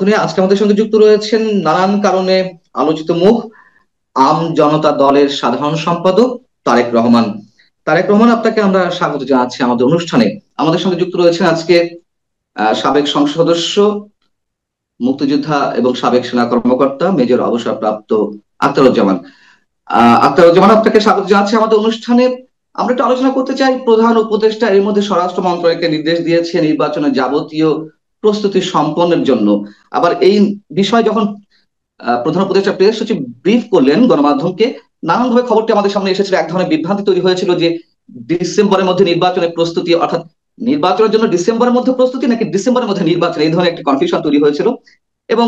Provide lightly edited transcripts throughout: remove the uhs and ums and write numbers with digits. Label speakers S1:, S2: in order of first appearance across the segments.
S1: নিয়ে আজকে আমাদের সঙ্গে যুক্ত রয়েছেন নানান কারণে আলোচিত মুখ আম জনতা দলের সাধারণ সম্পাদক তারেক রহমান। তারেক রহমান, আপনাকে আমরা স্বাগত জানাচ্ছি আমাদের অনুষ্ঠানে। আমাদের সঙ্গে যুক্ত রয়েছেন আজকে সাবেক সংসদ সদস্য, মুক্তিযোদ্ধা এবং সাবেক সেনা কর্মকর্তা মেজর অবসরপ্রাপ্ত আখতারুজ্জামান। আখতারুজ্জামান, আপনাকে স্বাগত জানাচ্ছি আমাদের অনুষ্ঠানে। আমরা একটু আলোচনা করতে চাই, প্রধান উপদেষ্টা এর মধ্যে স্বরাষ্ট্র মন্ত্রণালয়কে নির্দেশ দিয়েছে নির্বাচনের যাবতীয় প্রস্তুতি সম্পন্নের জন্য। আবার এই বিষয় যখন প্রধান উপদেষ্টা প্রেস সচিব ব্রিফ করলেন গণমাধ্যমকে, নানানভাবে খবরটি আমাদের সামনে এসেছিল। এক ধরনের বিভ্রান্তি তৈরি হয়েছিল যে ডিসেম্বরের মধ্যে নির্বাচনের প্রস্তুতি, অর্থাৎ নির্বাচনের জন্য ডিসেম্বরের মধ্যে প্রস্তুতি নাকি ডিসেম্বরের মধ্যে নির্বাচন, এই ধরনের একটি কনফিউশন তৈরি হয়েছিল। এবং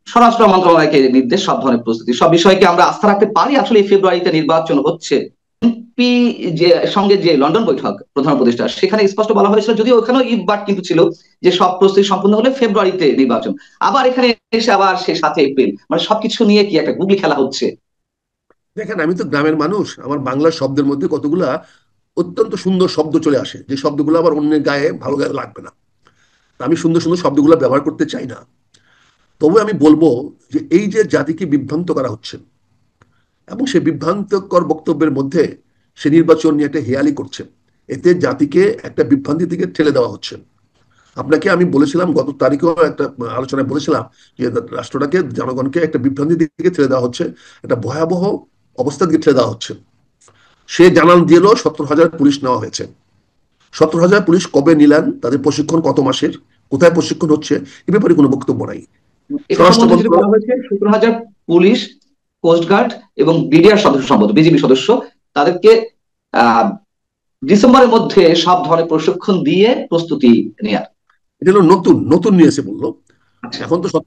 S1: স্বরাষ্ট্র মন্ত্রণালয়কে নির্দেশ সব ধরনের প্রস্তুতি, সব বিষয়কে আমরা আস্থা রাখতে পারি আসলে এই ফেব্রুয়ারিতে নির্বাচন হচ্ছে। এমপি যে সঙ্গে যে লন্ডন বৈঠক প্রধান উপদেষ্টা, সেখানে স্পষ্ট বলা হয়েছিল, যদিও ওখানেও ইফ বাট কিন্তু ছিল, যে সব প্রস্তুতি সম্পূর্ণ হলে ফেব্রুয়ারিতে নির্বাচন। আবার এখানে এসে আবার সে 7 এপ্রিল, মানে সবকিছু নিয়ে কি একটা গুগলি খেলা হচ্ছে।
S2: দেখেন, আমি তো গ্রামের মানুষ। আমার বাংলা শব্দের মধ্যে কতগুলা অত্যন্ত সুন্দর শব্দ চলে আসে, যে শব্দগুলো আবার অন্যের গায়ে ভালো গায়ে লাগবে না। তা আমি সুন্দর সুন্দর শব্দগুলো ব্যবহার করতে চাই না। তবে আমি বলবো যে এই যে জাতিকে বিভ্রান্ত করা হচ্ছে, এবং সেই বিভ্রান্তকর বক্তব্যের মধ্যে সে নির্বাচন নিয়ে একটা হেয়ালি করছে, এতে জাতিকে একটা বিভ্রান্তির দিকে ঠেলে দেওয়া হচ্ছে। আপনাকে আমি বলেছিলাম, গত তারিখেও একটা আলোচনায় বলেছিলাম, যে রাষ্ট্রটাকে, জনগণকে একটা বিভ্রান্তির দিকে ঠেলে দেওয়া হচ্ছে, একটা ভয়াবহ অবস্থার দিকে ঠেলে দেওয়া হচ্ছে। সে জানান দিল 17,000 পুলিশ নেওয়া হয়েছে। 17,000 পুলিশ কবে নিলেন, তাদের প্রশিক্ষণ কত মাসের, কোথায় প্রশিক্ষণ হচ্ছে, এ ব্যাপারে কোনো বক্তব্য নাই।
S1: এটা
S2: স্বরাষ্ট্র
S1: সম্বন্ধে যেটা বলা
S2: মন্ত্রণালয়
S1: হয়েছে, 17,000 পুলিশ, কোস্টগার্ড এবং বিডিআর সদস্য, সম্ভবত বিজিবি সদস্য, তাদেরকে আহ ডিসেম্বরের মধ্যে সব ধরনের প্রশিক্ষণ দিয়ে প্রস্তুতি নেয়ার।
S2: এটা হলো নতুন নতুন নিয়েছে বললো।
S1: আচ্ছা।
S2: এখন তো সব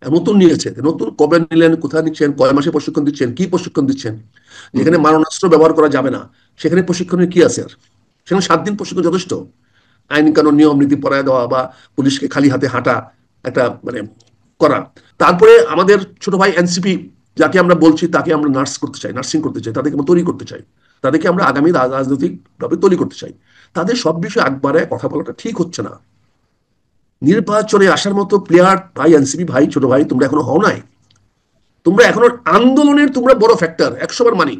S2: নতুন নিয়েছে, নতুন কবে নিলেন, কোথায় নিচ্ছেন, কয় মাসে প্রশিক্ষণ দিচ্ছেন, কি প্রশিক্ষণ দিচ্ছেন?
S1: হুম,
S2: যেখানে মারণাস্ত্র ব্যবহার করা যাবে না, সেখানে প্রশিক্ষণের কি আছে? আর সেখানে 7 দিন প্রশিক্ষণ যথেষ্ট। আইন কানুন নিয়ম নীতি পড়ায় দেওয়া বা পুলিশকে খালি হাতে হাঁটা একটা মানে করা। তারপরে আমাদের ছোট ভাই এনসিপি, যাকে আমরা বলছি, তাকে আমরা নার্স করতে চাই, নার্সিং করতে চাই, তাদেরকে আমরা তৈরি করতে চাই, তাদেরকে আমরা আগামী রাজনৈতিক ভাবে তৈরি করতে চাই। তাদের সব বিষয়ে একবারে কথা বলাটা ঠিক হচ্ছে না। নির্বাচনে আসার মতো প্লেয়ার ভাই, এনসিপি ভাই, ছোট ভাই, তোমরা এখনো হও নাই। তোমরা এখনো আন্দোলনের তোমরা বড় ফ্যাক্টর, 100 বার মানি।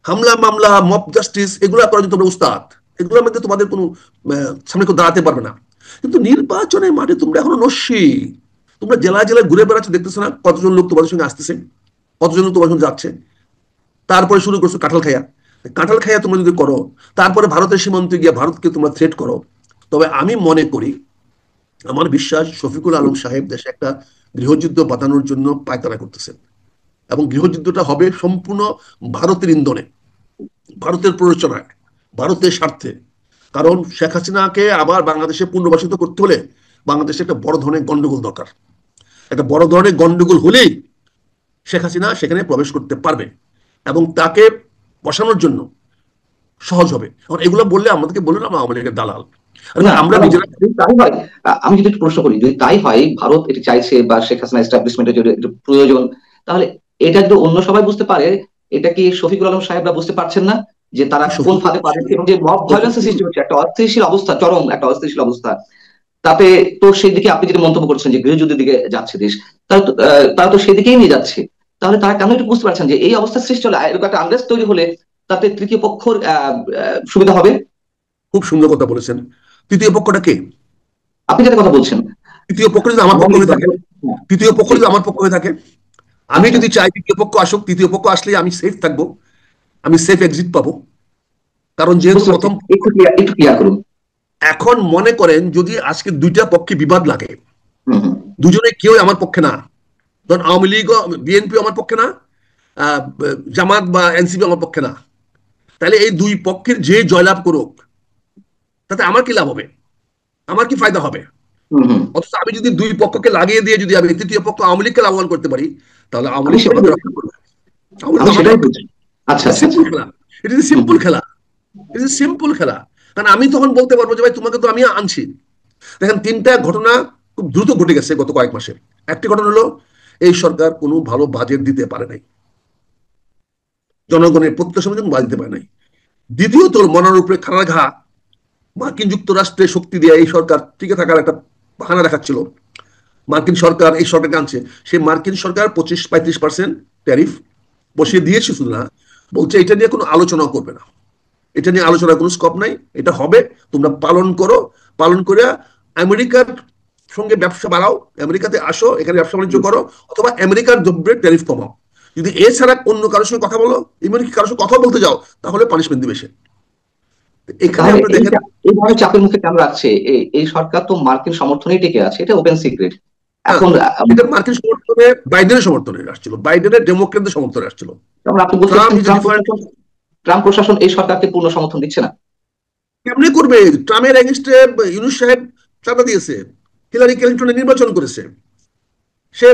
S2: হামলা মামলা মব জাস্টিস এগুলো করার জন্য তোমরা উস্তাদ। এগুলোর মধ্যে তোমাদের কোনো সামনে কেউ দাঁড়াতে পারবে না। কিন্তু নির্বাচনের মাঠে তোমরা এখনো নস্যি। তোমরা জেলায় জেলায় ঘুরে বেড়াচ্ছ, দেখতেছো না কতজন লোক তোমাদের সঙ্গে আসতেছে, কতজন লোক তোমার সঙ্গে যাচ্ছে। তারপরে শুরু করছো কাঁঠাল খাইয়া। কাঁঠাল খাইয়া তোমরা যদি করো, তারপরে ভারতের সীমান্তে গিয়ে ভারতকে তোমরা থ্রেট করো, তবে আমি মনে করি, আমার বিশ্বাস, শফিকুল আলম সাহেব দেশে একটা গৃহযুদ্ধ বাঁধানোর জন্য পায়তারা করতেছেন। এবং গৃহযুদ্ধটা হবে সম্পূর্ণ ভারতের ইন্ধনে, ভারতের প্ররোচনায়, ভারতের স্বার্থে। কারণ শেখ হাসিনাকে আবার বাংলাদেশে পুনর্বাসিত করতে হলে বাংলাদেশে একটা বড় ধরনের গন্ডগোল দরকার। একটা বড় ধরনের গন্ডগোল হলেই শেখ হাসিনা সেখানে প্রবেশ করতে পারবে, এবং তাকে বসানোর জন্য সহজ হবে। এখন এগুলো বললে আমাদেরকে বললেন আমরা আওয়ামী লীগের দালাল। আর
S1: না,
S2: আমরা নিজেরা
S1: যদি তাই হয়, আমি যদি একটু প্রশ্ন করি, যদি তাই হয় ভারত এটি চাইছে বা শেখ হাসিনা এস্টাবলিশমেন্টের জন্য এটা প্রয়োজন, তাহলে এটা যদি অন্য সবাই বুঝতে পারে, এটা কি শফিকুল আলম সাহেবরা বুঝতে পারছেন না যে তারা কোন ফাঁদে পা দিচ্ছে এবং যে মব ভায়োলেন্সের সৃষ্টি হচ্ছে, একটা অস্থিতিশীল অবস্থা, চরম একটা অস্থিতিশীল অবস্থা, তাতে তো সেই দিকে আপনি যেটা মন্তব্য করছেন যে গৃহযুদ্ধের দিকে যাচ্ছে দেশ, তারা তো সেদিকেই নিয়ে যাচ্ছে। তাহলে তারা কেন এটা বুঝতে পারছেন যে এই অবস্থা সৃষ্টি হলে, এরকম একটা আন্দাজ তৈরি হলে তাতে তৃতীয় পক্ষের সুবিধা হবে।
S2: খুব সুন্দর কথা বলেছেন। তৃতীয় পক্ষটা কে?
S1: আপনি যাতে কথা বলছেন,
S2: তৃতীয় পক্ষ যদি আমার পক্ষ
S1: আওয়ামী লীগ
S2: হয়ে
S1: বা
S2: থাকে,
S1: হ্যাঁ,
S2: তৃতীয় পক্ষ
S1: জি,
S2: যদি আমার পক্ষ হয়ে থাকে, আমি
S1: আচ্ছা,
S2: যদি চাই তৃতীয় পক্ষ আসুক, তৃতীয় পক্ষ আসলে আমি সেফ থাকবো, আমি সেফ এক্সিট পাবো। কারণ যেহেতু
S1: বুঝতে পারছি,
S2: প্রথম,
S1: একটু ক্লিয়ার করুন।
S2: এখন মনে করেন যদি আজকে দুইটা পক্ষে বিবাদ লাগে,
S1: হুম, হুম,
S2: দুজনে কেউ আমার পক্ষে না, ধরুন আওয়ামী লীগ বিএনপি আমার পক্ষে না, আহ, জামাত বা এনসিপি আমার পক্ষে না, তাহলে এই দুই পক্ষের যে জয়লাভ করুক, তাতে আমার কি লাভ হবে, আমার কি ফায়দা হবে?
S1: হুম, হুম।
S2: অথচ আমি যদি দুই পক্ষকে লাগিয়ে দিয়ে যদি আমি তৃতীয় পক্ষ আওয়ামী লীগকে লাভবান করতে পারি, তাহলে আওয়ামী
S1: আমি
S2: লীগ তো
S1: সেটাই
S2: আমাকে
S1: বলছি,
S2: রক্ষা করবে। আওয়ামী লীগ
S1: আমি
S2: তো আমার
S1: সেটাই
S2: পক্ষে।
S1: বলছি। আচ্ছা,
S2: এটা
S1: আচ্ছা, আচ্ছা।
S2: সিম্পল খেলা, এটা
S1: হুম,
S2: সিম্পল
S1: হুম,
S2: খেলা, এটা সিম্পল খেলা। কারণ আমি তখন বলতে পারবো যে ভাই তোমাকে তো আমি আনছি। দেখেন, 3টা ঘটনা খুব দ্রুত ঘটে গেছে গত কয়েক মাসে। একটি ঘটনা হলো, এই সরকার কোনো ভালো বাজেট দিতে পারে নাই, জনগণের প্রত্যাশা মতো বাজেট দিতে পারে নাই। দ্বিতীয়ত, মনার উপরে খাড়া ঘা, মার্কিন যুক্তরাষ্ট্রের শক্তি দিয়ে এই সরকার টিকে থাকার একটা বাহানা দেখাচ্ছিল। মার্কিন সরকার এই সরকারকে আনছে, সেই মার্কিন সরকার 25-35% ট্যারিফ বসিয়ে দিয়েছে, শুধু না বলছে এটা নিয়ে কোনো আলোচনা করবে না, এটা নিয়ে আলোচনার কোনো স্কোপ নাই, এটা হবে, তোমরা পালন করো, পালন করে আমেরিকার সঙ্গে ব্যবসা বাড়াও, আমেরিকাতে আসো, এখানে ব্যবসা বাণিজ্য করো, অথবা আমেরিকার দ্রব্যের ট্যারিফ কমাও। যদি এছাড়া অন্য কারোর সঙ্গে কথা বলো, এমনকি কারোর সঙ্গে কথা বলতে যাও, তাহলে পানিশমেন্ট দিবে সে। এখানে
S1: তাহলে
S2: আপনারা দেখেন
S1: এই ধরনের চাপের মুখে কেন রাখছে? এই সরকার তো মার্কিন সমর্থনেই টিকে আছে, এটা ওপেন সিক্রেট।
S2: না,
S1: এখন
S2: এটা মার্কিন সমর্থনে, বাইডেনের সমর্থনে আসছিল, বাইডেনের ডেমোক্রেটদের সমর্থনে আসছিল।
S1: যেমন আপনি বলতে
S2: ট্রাম্প
S1: চাচ্ছেন
S2: ইজ ডিফারেন্ট।
S1: ট্রাম্প প্রশাসন এই সরকারকে পূর্ণ সমর্থন দিচ্ছে না?
S2: কেমনে করবে? ট্রাম্পের এগেইনস্টে ইউনূস সাহেব চাঁদা দিয়েছে, হিলারি ক্লিন্টনের নির্বাচন করেছে, সে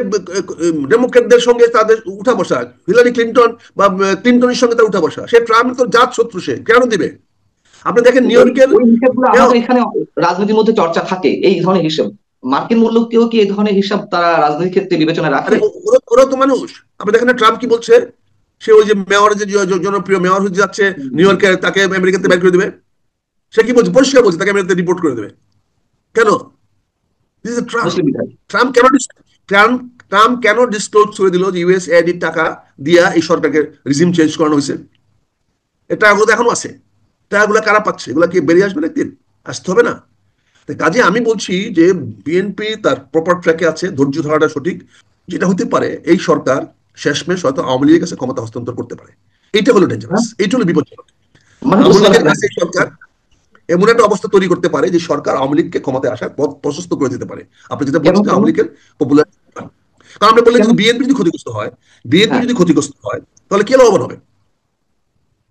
S2: ডেমোক্রেটদের সঙ্গে তাদের উঠা বসা, হিলারি ক্লিন্টন বা ক্লিন্টনের সঙ্গে তার উঠা বসা, সে ট্রাম্প তো জাত শত্রু, সে কেন দিবে? আপনি দেখেন নিউ
S1: ওই
S2: ইয়র্কের
S1: ওই হিসাবগুলো আমাদের এখানে রাজনীতির মধ্যে চর্চা থাকে, এই ধরনের হিসাব। মার্কিন মূল্যকেও কি এই ধরনের হিসাব তারা রাজনীতির ক্ষেত্রে বিবেচনায় রাখে?
S2: আরে ওরা তো মানুষ। আপনি দেখেন না ট্রাম্প কি বলছে, সে ওই যে মেয়র, যে জনপ্রিয় মেয়র হয়ে যাচ্ছে নিউ ইয়র্কে, তাকে আমেরিকাতে বের করে দিবে। সে কি বলছে, পরিষ্কার বলছে তাকে আমেরিকাতে রিপোর্ট করে দেবে। কেন? This is Trump.
S1: মুসলিম বিধায়।
S2: ট্রাম্প কেন ট্রাম্প ট্রাম্প কেন ডিসক্লোজ করে দিল যে ইউএসএইড টাকা দিয়া এই সরকারকে রিজিম চেঞ্জ করানো হয়েছে? এটা টাকাগুলো এখনো আছে, টাকাগুলো কারা পাচ্ছে? এগুলো কি বেরিয়ে আসবে না একদিন? আসতে হবে না? কাজে আমি বলছি যে বিএনপি তার প্রপার ট্র্যাকে আছে, ধৈর্য ধরাটা সঠিক। যেটা হতে পারে, এই সরকার শেষমেশ হয়তো আওয়ামী লীগের কাছে ক্ষমতা হস্তান্তর করতে পারে। এইটা হলো ডেঞ্জারাস,
S1: হ্যাঁ,
S2: এইটা হলো বিপজ্জনক।
S1: মানে
S2: আওয়ামী
S1: বুঝতে
S2: লীগের
S1: পারছি না।
S2: কাছে এই সরকার এমন একটা অবস্থা তৈরি করতে পারে যে সরকার আওয়ামী লীগকে ক্ষমতায় আসার পথ প্রশস্ত করে দিতে পারে। আপনি যেটা
S1: কেন
S2: বলছেন
S1: কেন
S2: আওয়ামী লীগের পপুলার, কারণ আপনি বললেন
S1: কেন?
S2: যদি বিএনপি যদি ক্ষতিগ্রস্ত হয়, বিএনপি
S1: হ্যাঁ,
S2: যদি ক্ষতিগ্রস্ত হয়, তাহলে কে লাভবান হবে?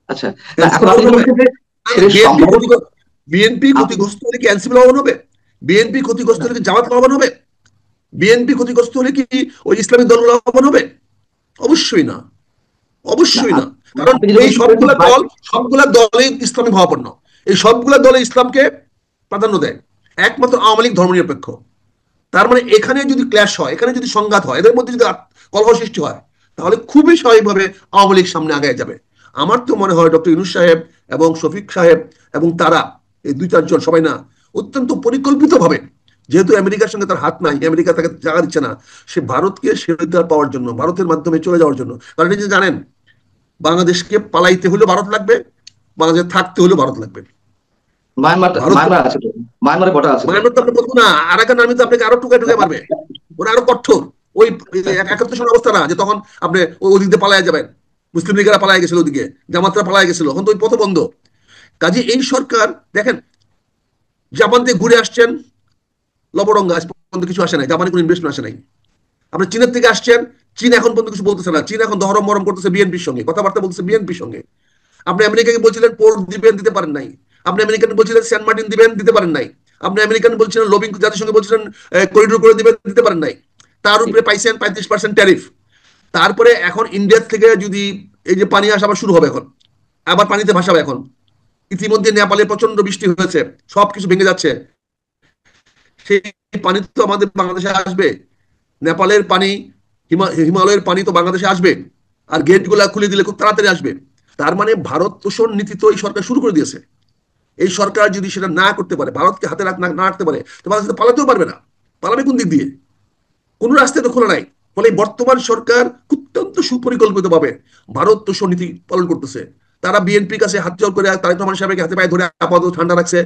S1: আচ্ছা। না,
S2: এনসিপি
S1: এখন আপনি
S2: লাভবান
S1: যেটা
S2: হবে?
S1: বলছেন যে সেটা
S2: বিএনপি
S1: সম্ভব।
S2: ক্ষতিগ্রস্ত, বিএনপি
S1: আপনি
S2: ক্ষতিগ্রস্ত হলে কি এনসিপি লাভবান হবে? বিএনপি ক্ষতিগ্রস্ত হলে কি জামাত লাভবান হবে? বিএনপি ক্ষতিগ্রস্ত হলে কি ওই ইসলামী দল লাভবান হবে? অবশ্যই না,
S1: না
S2: অবশ্যই না। কারণ
S1: আপনি যেটা
S2: এই
S1: বলছেন সেটা
S2: সবগুলা
S1: কিন্তু
S2: দল, সবগুলা দলই ইসলামী ভাবাপন্ন, এই সবগুলা দলে ইসলামকে প্রাধান্য দেয়, একমাত্র আওয়ামী লীগ ধর্মনিরপেক্ষ। তার মানে এখানে যদি ক্ল্যাশ হয়, এখানে যদি সংঘাত হয়, এদের মধ্যে যদি কলহ সৃষ্টি হয়, তাহলে খুবই স্বাভাবিকভাবে আওয়ামী লীগ সামনে আগে যাবে। আমার তো মনে হয় ডক্টর ইউনূস সাহেব এবং শফিক সাহেব এবং তারা, এই 2-4 জন সবাই না, অত্যন্ত পরিকল্পিত ভাবে, যেহেতু আমেরিকার সঙ্গে তার হাত নাই, আমেরিকা তাকে জায়গা দিচ্ছে না, সে ভারতকে শেল্টার পাওয়ার জন্য, ভারতের মাধ্যমে চলে যাওয়ার জন্য। কারণ এই যে জানেন, বাংলাদেশকে পালাইতে হলে ভারত লাগবে, বাংলাদেশে থাকতে হলে ভারত লাগবে।
S1: মায়ানমার,
S2: ভারত,
S1: মায়ানমার আছে তো, মায়ানমারে বর্ডার আছে তো।
S2: মায়ানমার তো আপনি বলবো না, আরাকান আর্মি তো আপনাকে আরো টুকে টুকে মারবে, ওরা আরো কঠোর। ওই 71 সালের অবস্থা না যে তখন আপনি ওদিক দিয়ে পালায় যাবেন, মুসলিম লীগেরা পালায় গেছিল, ওদিকে জামাতরা পালায় গেছিল, এখন তো ওই পথ বন্ধ। কাজে এই সরকার দেখেন, জাপান থেকে ঘুরে আসছেন লবডঙ্গা, আজ পর্যন্ত কিছু আসে নাই, জাপানে কোনো ইনভেস্টমেন্ট আসে নাই। আপনি চীনের থেকে আসছেন, চীন এখন পর্যন্ত কিছু বলতেছে না, চীন এখন দহরম মরম করতেছে বিএনপির সঙ্গে, কথাবার্তা বলতেছে বিএনপির সঙ্গে। আপনি আমেরিকাকে বলছিলেন পোর্ট দিবেন, দিতে পারেন নাই। আপনি আমেরিকান বলছিলেন সেন্ট মার্টিন দিবেন, দিতে পারেন নাই। আপনি আমেরিকান বলছিলেন লবিং জাতিসংঘ বলছিলেন করিডোর করে দিবেন, দিতে পারেন নাই। তার উপরে পাইছেন 35% ট্যারিফ। তারপরে এখন ইন্ডিয়া থেকে যদি এই যে পানি আসা আবার শুরু হবে, এখন আবার পানিতে ভাসাবে। এখন ইতিমধ্যে নেপালে প্রচন্ড বৃষ্টি হয়েছে, সবকিছু ভেঙে যাচ্ছে, সেই পানি তো আমাদের বাংলাদেশে আসবে। নেপালের পানি, হিমালয়ের পানি তো বাংলাদেশে আসবে, আর গেট গুলা খুলে দিলে খুব তাড়াতাড়ি আসবে। তার মানে ভারত পোষণ নীতি তো এই সরকার শুরু করে দিয়েছে। এই সরকার যদি সেটা না করতে পারে, ভারতকে হাতে না রাখতে পারে, তো বাংলাদেশ পালাতেও পারবে না। পালাবে কোন দিক দিয়ে? কোন রাস্তায় তো খোলা নাই। ফলে বর্তমান সরকার অত্যন্ত সুপরিকল্পিত ভাবে ভারত তোষণ নীতি পালন করতেছে। তারা বিএনপির কাছে হাত জোর করে তারেক রহমান সাহেবকে হাতে পায়ে ধরে আপাতত ঠান্ডা রাখছে।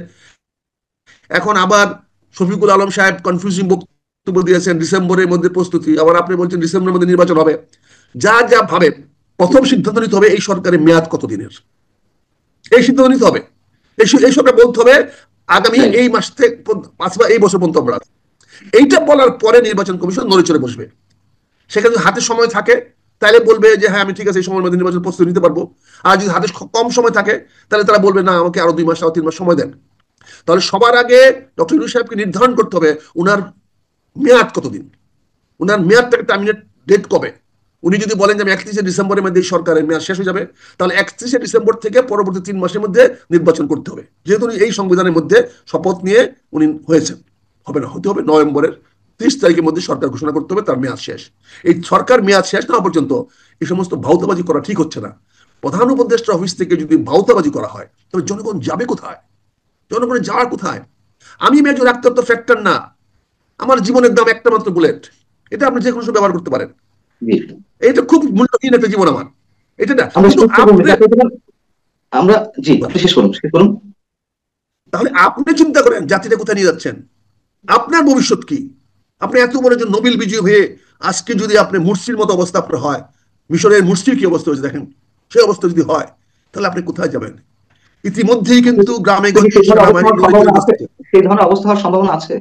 S2: এখন আবার শফিকুল আলম সাহেব কনফিউজিং বক্তব্য দিয়েছেন, ডিসেম্বরের মধ্যে প্রস্তুতি, আবার আপনি বলছেন ডিসেম্বরের মধ্যে নির্বাচন হবে। যা যা ভাবে, প্রথম সিদ্ধান্ত নিতে হবে এই সরকারের মেয়াদ কতদিনের, এই সিদ্ধান্ত নিতে হবে। এই সরকার বলতে হবে আগামী এই মাস থেকে এই বছর পর্যন্ত আমরা, এইটা বলার পরে নির্বাচন কমিশন নড়ে চড়ে বসবে। সেখানে যদি হাতে সময় থাকে, তাহলে বলবে যে হ্যাঁ আমি ঠিক আছে এই সময়ের মধ্যে নির্বাচন প্রস্তুতি নিতে পারবো। আর যদি হাতে কম সময় থাকে, তাহলে তারা বলবে না আমাকে আরো 2 মাস আরো 3 মাস সময় দেন। তাহলে সবার আগে ডক্টর ইউনূস সাহেবকে নির্ধারণ করতে হবে উনার মেয়াদ কতদিন, উনার মেয়াদটাকে টার্মিনেট ডেট কবে। উনি যদি বলেন যে আমি 31শে ডিসেম্বরের মধ্যে সরকারের মেয়াদ শেষ হয়ে যাবে, তাহলে 31শে ডিসেম্বর থেকে পরবর্তী 3 মাসের মধ্যে নির্বাচন করতে হবে। যেহেতু উনি এই সংবিধানের মধ্যে শপথ নিয়ে উনি হয়েছেন, হবে না, হতে হবে নভেম্বরের 30 তারিখের মধ্যে সরকার ঘোষণা করতে হবে তার মেয়াদ শেষ। এই সরকার মেয়াদ শেষ না পর্যন্ত এই সমস্ত ভাউতাবাজি করা ঠিক হচ্ছে না। প্রধান উপদেষ্টা অফিস থেকে যদি ভাউতাবাজি করা হয়, তাহলে জনগণ যাবে কোথায়? জনগণের যাওয়ার কোথায়? আমি মেজর আক্তার তো ফ্যাক্টর না, আমার জীবনের দাম একটা মাত্র বুলেট, এটা আপনি যে কোনো সময় ব্যবহার করতে পারেন।
S1: জি।
S2: এটা খুব মূল্যহীন একটা জীবন আমার, এটা না।
S1: আমরা
S2: কিন্তু
S1: শেষ করবো
S2: আপনি,
S1: যাতে আমরা, জি আপনি শেষ করুন, শেষ করুন।
S2: তাহলে আপনি চিন্তা করেন জাতিটা কোথায় নিয়ে যাচ্ছেন, আপনার ভবিষ্যৎ কি? আপনি এত বড় একজন নোবেল বিজয়ী হয়ে আজকে যদি আপনি মুরসির মতো অবস্থা আপনার হয়, মিশরের মুরসির কি অবস্থা হয়েছে দেখেন, সেই অবস্থা যদি হয় তাহলে আপনি কোথায় যাবেন? ইতিমধ্যেই কিন্তু গ্রামে
S1: আপনি কি
S2: গঞ্জে
S1: সেই ধরনের অবস্থা
S2: সেনাবাহিনী
S1: হওয়ার
S2: নড়ে চড়ে
S1: সম্ভাবনা আছে?
S2: বসছে।
S1: সেই ধরনের অবস্থা হওয়ার সম্ভাবনা আছে?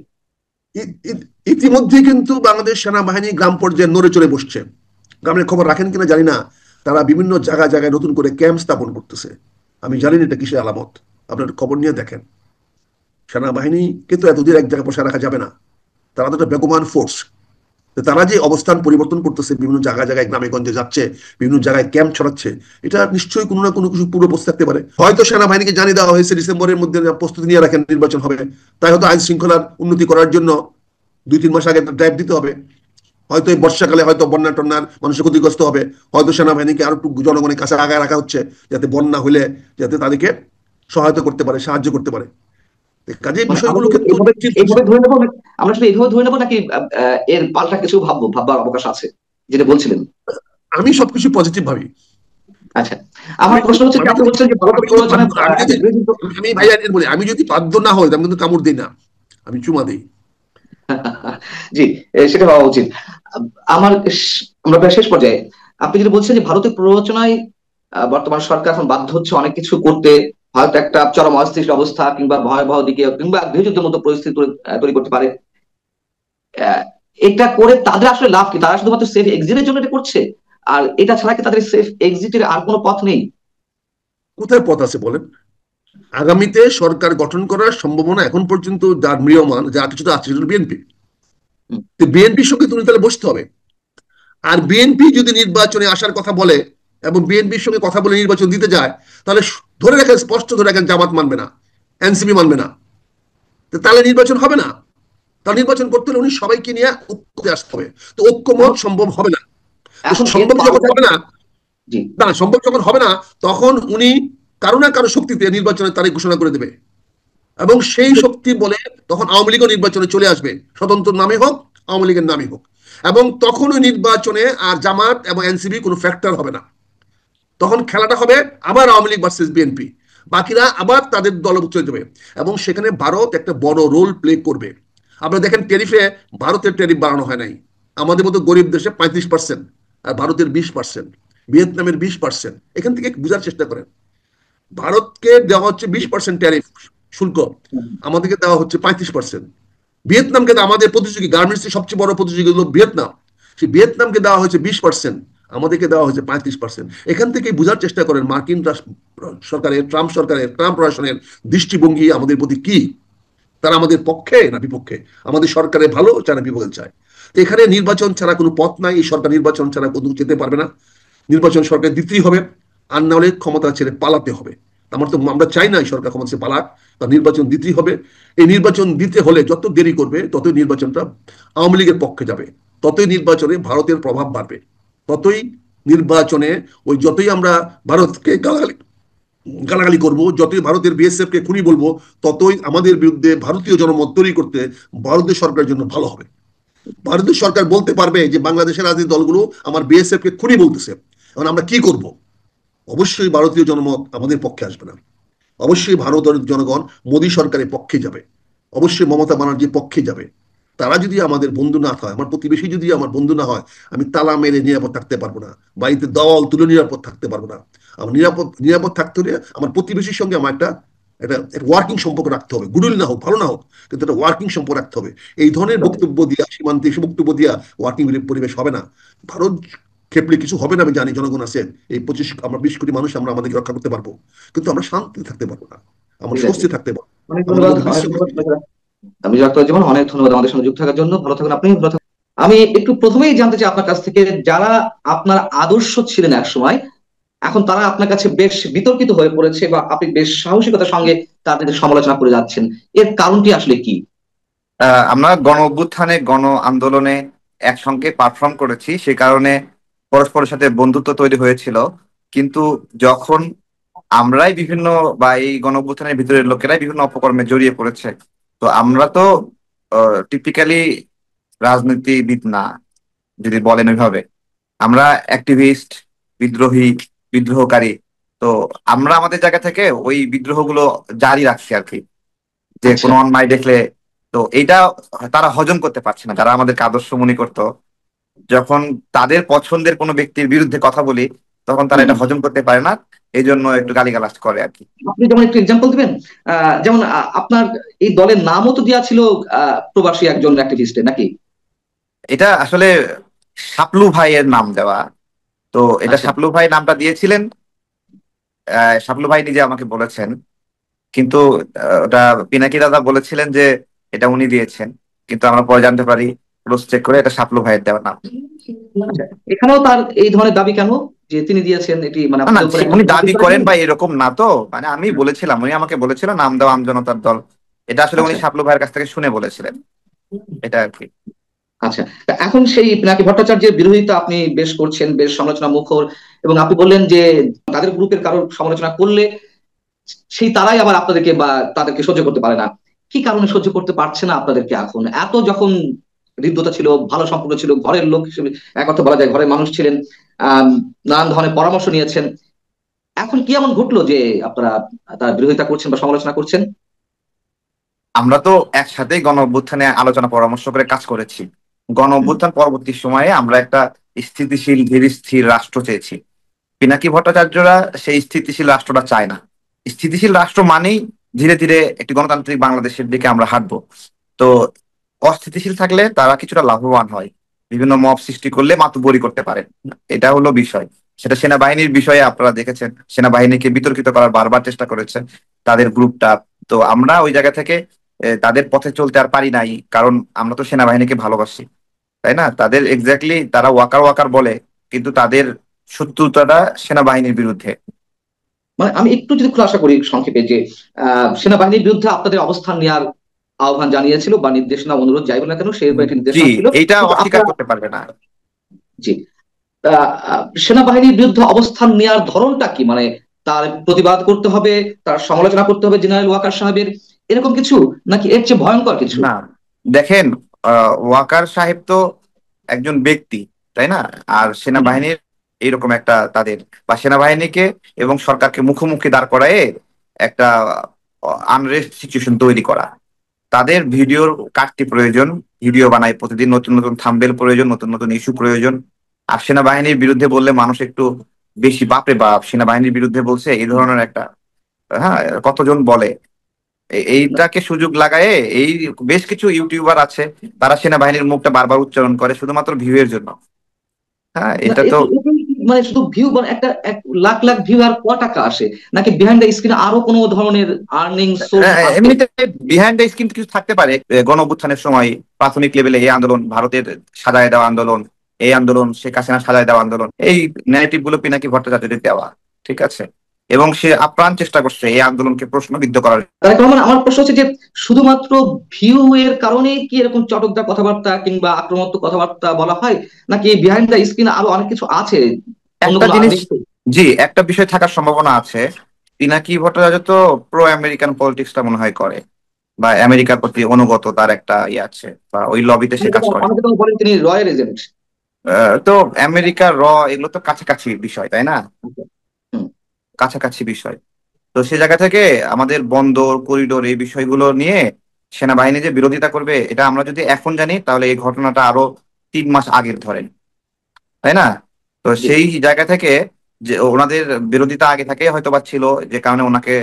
S2: ইতিমধ্যেই কিন্তু বাংলাদেশ সেনাবাহিনী গ্রাম পর্যায়ে নড়ে চড়ে বসছে। গ্রামের খবর রাখেন কিনা জানি না, তারা বিভিন্ন জায়গায় জায়গায় নতুন করে ক্যাম্প স্থাপন করতেছে। আমি জানি না এটা কিসের আলামত, আপনার খবর নিয়ে দেখেন। সেনাবাহিনী কিন্তু এতদিন এক জায়গায় বসে রাখা যাবে না, তারা তো একটা বেগমান ফোর্স। তারা যে অবস্থান পরিবর্তন করতেছে, বিভিন্ন জায়গায় জায়গায় গ্রামে গঞ্জে যাচ্ছে, বিভিন্ন জায়গায় ক্যাম্প ছড়াচ্ছে, এটা নিশ্চয়ই কোনো না কোনো কিছু পূর্ব প্রস্তুতি থাকতে পারে। হয়তো সেনাবাহিনীকে জানিয়ে দেওয়া হয়েছে ডিসেম্বরের মধ্যে প্রস্তুতি নিয়ে রাখেন, নির্বাচন হবে, তাই হয়তো আইন শৃঙ্খলার উন্নতি করার জন্য 2-3 মাস আগে একটা ড্রাইভ দিতে হবে। হয়তো এই বর্ষাকালে হয়তো বন্যা টন্যার মানুষের ক্ষতিগ্রস্ত হবে, হয়তো সেনাবাহিনীকে আরো একটু জনগণের কাছে আগায় রাখা হচ্ছে, যাতে বন্যা হলে যাতে তাদেরকে সহায়তা করতে পারে, সাহায্য করতে পারে। কাজে
S1: মানে আমরা
S2: বিষয়গুলো
S1: কি
S2: কিন্তু
S1: এইভাবে এইভাবে ধরে নেবো আমরা আসলে এইভাবে ধরে নেবো নাকি এর পাল্টা কিছু ভাববার অবকাশ আছে, যেটা বলছিলেন?
S2: আমি সবকিছু পজিটিভ ভাবি।
S1: আচ্ছা, আমার
S2: আমি
S1: প্রশ্ন হচ্ছে যে
S2: আমি
S1: আপনি
S2: যদি
S1: বলছেন যে ভারতের
S2: আমি যদি
S1: প্ররোচনায়
S2: আমি যদি
S1: একটা বিরোধী
S2: আমি ভাইয়া বলি, আমি যদি বাধ্য না হই আমি কিন্তু কামড় দিই না, আমি চুমা দিই।
S1: জি, সেটা হওয়া উচিত। আমার আমরা প্রায় শেষ পর্যায়ে। আপনি যেটা বলছেন যে ভারতের প্ররোচনায় বর্তমান সরকার এখন বাধ্য হচ্ছে অনেক কিছু করতে, হয়তো একটা চরম অস্থিতিশীল অবস্থা কিংবা ভয়াবহ দিকে কিংবা গৃহযুদ্ধের মতো পরিস্থিতি তৈরি করতে পারে। আহ, এটা করে তাদের আসলে লাভ কি? তারা শুধুমাত্র সেফ এক্সিটের জন্য এটা করছে, আর এটা ছাড়া কি তাদের সেফ এক্সিটের আর কোনো পথ নেই?
S2: কোথায় পথ আছে বলেন? আগামীতে সরকার গঠন করার সম্ভাবনা এখন পর্যন্ত যার ম্রিয়মান যা কিছুটা আছে সেটা বিএনপি।
S1: হুম।
S2: বিএনপির সঙ্গে তুমি তাহলে বসতে হবে। আর বিএনপি যদি নির্বাচনে আসার কথা বলে এবং বিএনপির সঙ্গে কথা বলে নির্বাচন দিতে যায়, তাহলে ধরে রাখেন, স্পষ্ট ধরে রাখেন, জামাত মানবে না, এনসিপি মানবে না, তাহলে নির্বাচন হবে না। তার নির্বাচন করতে হলে উনি সবাইকে নিয়ে ঐক্যতে আসতে হবে। তো ঐক্যমত
S1: এখন
S2: সম্ভব হবে না। তো
S1: এখন এর
S2: সম্ভব যখন
S1: পাল্টা,
S2: হবে না,
S1: জি,
S2: না সম্ভব যখন হবে না, তখন উনি কারো না কারো শক্তিতে নির্বাচনের তারিখ ঘোষণা করে দেবে, এবং সেই শক্তি বলে তখন আওয়ামী লীগও নির্বাচনে চলে আসবে, স্বতন্ত্র নামে হোক, আওয়ামী লীগের নামে হোক। এবং তখন ওই নির্বাচনে আর জামাত এবং এনসিপি কোনো ফ্যাক্টর হবে না। তখন খেলাটা হবে আবার আওয়ামী লীগ ভার্সেস বিএনপি, বাকিরা আবার তাদের দলে চলে যাবে, এবং সেখানে ভারত একটা বড় রোল প্লে করবে। আপনারা দেখেন ট্যারিফে ভারতের ট্যারিফ বাড়ানো হয় নাই, আমাদের মতো গরিব দেশে 35%, আর ভারতের 20%, ভিয়েতনামের 20%। এখান থেকে বোঝার চেষ্টা করেন, ভারতকে দেওয়া হচ্ছে 20% ট্যারিফ শুল্ক, আমাদেরকে দেওয়া হচ্ছে 35%। ভিয়েতনামকে, আমাদের প্রতিযোগী গার্মেন্টস সবচেয়ে বড় প্রতিযোগী হলো ভিয়েতনাম, সেই ভিয়েতনামকে দেওয়া হয়েছে 20%, আমাদেরকে দেওয়া হয়েছে 35%। এখান থেকে বোঝার চেষ্টা করেন মার্কিন সরকারের, ট্রাম্প সরকারের, ট্রাম্প প্রশাসনের দৃষ্টিভঙ্গি আমাদের প্রতি কি। তারা আমাদের পক্ষে না বিপক্ষে, আমাদের সরকারের ভালো চায় না বিপক্ষে চায়। তো এখানে নির্বাচন ছাড়া কোনো পথ নাই, এই সরকার নির্বাচন ছাড়া কোথাও যেতে পারবে না। নির্বাচন সরকার দিতেই হবে, আর না হলে ক্ষমতা ছেড়ে পালাতে হবে। আমরা চাই না এই সরকার ক্ষমতা ছেড়ে পালাক, তার নির্বাচন দিতেই হবে। এই নির্বাচন দিতে হলে যত দেরি করবে ততই নির্বাচনটা আওয়ামী লীগের পক্ষে যাবে, ততই নির্বাচনে ভারতের প্রভাব বাড়বে, ততই নির্বাচনে ওই যতই আমরা ভারতকে গালাগালি গালাগালি করবো, যতই ভারতের বিএসএফ কে খুনি বলবো, ততই আমাদের বিরুদ্ধে ভারতীয় জনমত তৈরি করতে ভারতীয় সরকারের জন্য ভালো হবে। ভারতীয় সরকার বলতে পারবে যে বাংলাদেশের রাজনৈতিক দলগুলো আমার বিএসএফ কে খুনি বলতেছে, এখন আমরা কি করব? অবশ্যই ভারতীয় জনমত আমাদের পক্ষে আসবে না, অবশ্যই ভারতের জনগণ মোদী সরকারের পক্ষে যাবে, অবশ্যই মমতা ব্যানার্জির পক্ষে যাবে। তারা যদি আমাদের বন্ধু না হয়, আমার প্রতিবেশী যদি আমার বন্ধু না হয়, আমি তালা মেরে নিরাপদ থাকতে পারবো না, বাড়িতে দেওয়াল তুলে নিরাপদ থাকতে পারবো না। আমার নিরাপদ নিরাপদ থাকতে হলে আমার প্রতিবেশীর সঙ্গে আমার একটা একটা ওয়ার্কিং সম্পর্ক রাখতে হবে, গুডউইল না হোক, ভালো না হোক, কিন্তু একটা ওয়ার্কিং সম্পর্ক রাখতে হবে। এই ধরনের বক্তব্য দিয়া, সীমান্তে এসে বক্তব্য দিয়া ওয়ার্কিং পরিবেশ হবে না। ভারত ক্ষেপলে কিছু হবে না, আমি জানি, জনগণ আছেন, এই 20 কোটি মানুষ আমরা আমাদেরকে রক্ষা করতে পারবো, কিন্তু আমরা শান্তি থাকতে পারবো না, আমরা
S1: এক্স্যাক্টলি।
S2: স্বস্তি থাকতে পারবো,
S1: অনেক
S2: আমাদের
S1: ধন্যবাদ,
S2: মধ্যে
S1: অনেক
S2: বিশৃঙ্খলা।
S1: ধন্যবাদ। আমি ডাক্তার জীবন, অনেক ধন্যবাদ আমাদের সঙ্গে যুক্ত থাকার জন্য। ভালো থাকুন, আপনি ভালো থাকুন। আমি একটু প্রথমেই জানতে চাই আপনার কাছ থেকে, যারা আপনার আদর্শ ছিলেন এক সময়, এখন তারা আপনার কাছে বেশ বিতর্কিত হয়ে পড়েছে বা আপনি বেশ সাহসিকতার সঙ্গে তাদের সমালোচনা করে যাচ্ছেন, এর কারণটি আসলে কি?
S3: আমরা গণ অভ্যুত্থানে গণ আন্দোলনে একসঙ্গে পারফর্ম করেছি, সে কারণে পরস্পরের সাথে বন্ধুত্ব তৈরি হয়েছিল। কিন্তু যখন আমরাই বিভিন্ন বা এই গণ অভ্যুত্থানের ভিতরের লোকেরাই বিভিন্ন অপকর্মে জড়িয়ে পড়েছে, তো আমরা তো টিপিক্যালি রাজনীতিবিদ না, যদি বলেন ওইভাবে। আমরা অ্যাক্টিভিস্ট, বিদ্রোহী, বিদ্রোহকারী। তো আমরা আমাদের জায়গা থেকে ওই বিদ্রোহগুলো জারি রাখছি আর কি, যে
S1: আচ্ছা।
S3: কোনো অন্যায় দেখলে। তো এইটা তারা হজম করতে পারছে না, যারা আমাদেরকে আদর্শ মনে করতো। যখন তাদের পছন্দের কোনো ব্যক্তির বিরুদ্ধে কথা বলি, তখন তারা
S1: হুম,
S3: এটা
S1: হুম।
S3: হজম করতে পারে না, এই জন্য একটু গালিগালাজ করে আর কি।
S1: আপনি যেমন একটু এক্সাম্পল দিবেন, যেমন আপনার এই দলের নামও তো দেওয়া ছিল প্রবাসী একজন অ্যাক্টিভিস্টের, নাকি?
S3: এটা আসলে শাপলু ভাইয়ের নাম দেওয়া। তো এটা
S1: আচ্ছা।
S3: শাপলু ভাই নামটা দিয়েছিলেন, শাপলু ভাই নিজে আমাকে বলেছেন। কিন্তু ওটা পিনাকি দাদা বলেছিলেন যে এটা উনি দিয়েছেন, কিন্তু আমরা পরে জানতে পারি ক্রস চেক করে এটা শাপলু ভাইয়ের দেওয়া নাম।
S1: আচ্ছা, এখানেও তার এই ধরনের দাবি কেন যে তিনি দিয়েছেন, এটি মানে
S3: না না,
S1: আপনাদের উপর একটা
S3: উনি
S1: দাবি
S3: দাবি
S1: করে
S3: করেন
S1: কেন?
S3: বা এরকম না তো, মানে আমি বলেছিলাম, উনি আমাকে বলেছিল নাম দেওয়া আমজনতার দল। এটা আসলে উনি
S1: আচ্ছা।
S3: শাপলু ভাইয়ের কাছ থেকে শুনে বলেছিলেন, এটা আর কি।
S1: আচ্ছা, তা এখন সেই পিনাকি ভট্টাচার্যের বিরোধিতা আপনি বেশ করছেন, বেশ সমালোচনা মুখর, এবং আপনি বললেন যে তাদের গ্রুপের কারোর সমালোচনা করলে সেই তারাই আবার আপনাদেরকে বা তাদেরকে সহ্য করতে পারে না। কি কারণে সহ্য করতে পারছে না আপনাদেরকে? এখন এত যখন হৃদ্যতা ছিল, ভালো সম্পর্ক ছিল, ঘরের লোক হিসেবে এক কথা বলা যায়, ঘরের মানুষ ছিলেন, আহ নানান ধরনের পরামর্শ নিয়েছেন, এখন কি এমন ঘটলো যে আপনারা তার বিরোধিতা করছেন বা সমালোচনা করছেন?
S3: আমরা তো একসাথেই গণ অভ্যুত্থানে আলোচনা পরামর্শ করে কাজ করেছি। গণ
S1: হুম।
S3: অভ্যুত্থান পরবর্তী সময়ে আমরা একটা স্থিতিশীল, ধীর স্থির রাষ্ট্র চেয়েছি। পিনাকি ভট্টাচার্যরা সেই স্থিতিশীল রাষ্ট্রটা চায় না। স্থিতিশীল রাষ্ট্র মানেই ধীরে ধীরে একটি গণতান্ত্রিক বাংলাদেশের দিকে আমরা হাঁটবো। তো অস্থিতিশীল থাকলে তারা কিছুটা লাভবান হয়, বিভিন্ন মব সৃষ্টি করলে মাতুব্বরি করতে পারে, এটা হলো বিষয়। সেটা সেনাবাহিনীর বিষয়ে আপনারা দেখেছেন, সেনাবাহিনীকে বিতর্কিত করার বারবার চেষ্টা করেছে তাদের গ্রুপটা। তো আমরা ওই জায়গা থেকে তাদের পথে চলতে আর পারি নাই, কারণ আমরা তো সেনাবাহিনীকে ভালোবাসি, তাই না? তাদের এক্স্যাক্টলি তারা ওয়াকার ওয়াকার বলে, কিন্তু তাদের শত্রুতাটা সেনাবাহিনীর বিরুদ্ধে।
S1: মানে আমি একটু যদি খুলাসা করি সংক্ষেপে, যে সেনাবাহিনীর বিরুদ্ধে আপনাদের অবস্থান নেওয়ার আহ্বান জানিয়েছিল বা নির্দেশনা অনুরোধ যাই বলে না কেন, সেরকম একটি
S3: জি,
S1: নির্দেশনা ছিল,
S3: এইটা
S1: কিন্তু
S3: অস্বীকার
S1: আপনারা,
S3: করতে পারবে না।
S1: জি, সেনাবাহিনীর বিরুদ্ধে অবস্থান নেওয়ার ধরনটা কি? মানে তার প্রতিবাদ করতে হবে, তার সমালোচনা করতে হবে জেনারেল ওয়াকার সাহেবের, এরকম কিছু, নাকি এর চেয়ে ভয়ঙ্কর কিছু?
S3: না, দেখেন, ওয়াকার সাহেব তো একজন ব্যক্তি, তাই না? আর
S1: হুম,
S3: সেনাবাহিনীর এইরকম একটা তাদের, বা সেনাবাহিনীকে এবং সরকারকে মুখোমুখি দাঁড় করায় একটা আনরেস্ট সিচুয়েশন তৈরি করা। তাদের ভিডিওর কাটতি প্রয়োজন, ভিডিও বানায় প্রতিদিন, নতুন নতুন থাম্বনেল প্রয়োজন, নতুন নতুন ইস্যু প্রয়োজন। আর সেনাবাহিনীর বিরুদ্ধে বললে মানুষ একটু বেশি বাপরে বাপ, সেনাবাহিনীর বিরুদ্ধে বলছে, এই
S1: হুম।
S3: ধরনের একটা, হ্যাঁ, কতজন বলে। এইটাকে সুযোগ লাগায়ে এই বেশ কিছু ইউটিউবার আছে, তারা সেনাবাহিনীর মুখটা বারবার উচ্চারণ করে শুধুমাত্র ভিউ এর জন্য। হ্যাঁ,
S1: না,
S3: এটা তো
S1: মানে শুধু ভিউ, মানে একটা লাখ লাখ ভিউ আর ক টাকা আসে, নাকি বিহাইন্ড দ্য স্ক্রিনে আরো কোনো ধরনের আর্নিং সোর্স আছে?
S3: এমনিতে বিহাইন্ড দ্য স্ক্রিন কিছু থাকতে পারে। গণ অভ্যুত্থানের সময় প্রাথমিক লেভেলে এই আন্দোলন, ভারতের সাজায় দেওয়া আন্দোলন, এই আন্দোলন শেখ হাসিনা সাজায় দেওয়া আন্দোলন, এই ন্যারেটিভ গুলো পিনাকি ভট্টাচার্যদের দেওয়া, ঠিক আছে। এবং সে আপ্রাণ চেষ্টা করছে এই আন্দোলনকে প্রশ্নবিদ্ধ করার।
S1: তার কারণ মানে আমার প্রশ্ন হচ্ছে যে শুধুমাত্র ভিউ এর কারণে কি এরকম চটকদার কথাবার্তা কিংবা আক্রমণাত্মক কথাবার্তা বলা হয়, নাকি বিহাইন্ড দ্য স্ক্রিন আরো অনেক কিছু আছে, অন্য
S3: একটা
S1: কোনো
S3: জিনিস,
S1: আর্নিং?
S3: জি, একটা বিষয় থাকার সম্ভাবনা আছে। পিনাকি ভট্টাচার্য তো প্রো আমেরিকান পলিটিক্সটা মনে হয় করে, বা আমেরিকার প্রতি অনুগত তার একটা ইয়ে আছে, বা ওই লবিতে সে কাজ করে।
S1: অনেকে তো বলেন তিনি রয়্যাল এজেন্ট।
S3: তো আমেরিকা র এগুলো তো কাছাকাছি বিষয়, তাই না?
S1: হুম।
S3: কাছাকাছি বিষয়। তো সে জায়গা থেকে আমাদের বন্দর করিডোর এই বিষয়গুলো নিয়ে সেনাবাহিনী যে বিরোধিতা করবে, এটা আমরা যদি এখন জানি তাহলে এই ঘটনাটা আরো 3 মাস আগের ধরেন, তাই না? তো
S1: জি।
S3: সেই জায়গা থেকে যে ওনাদের বিরোধিতা আগে থেকে হয়তো বা ছিল, যে কারণে ওনাকে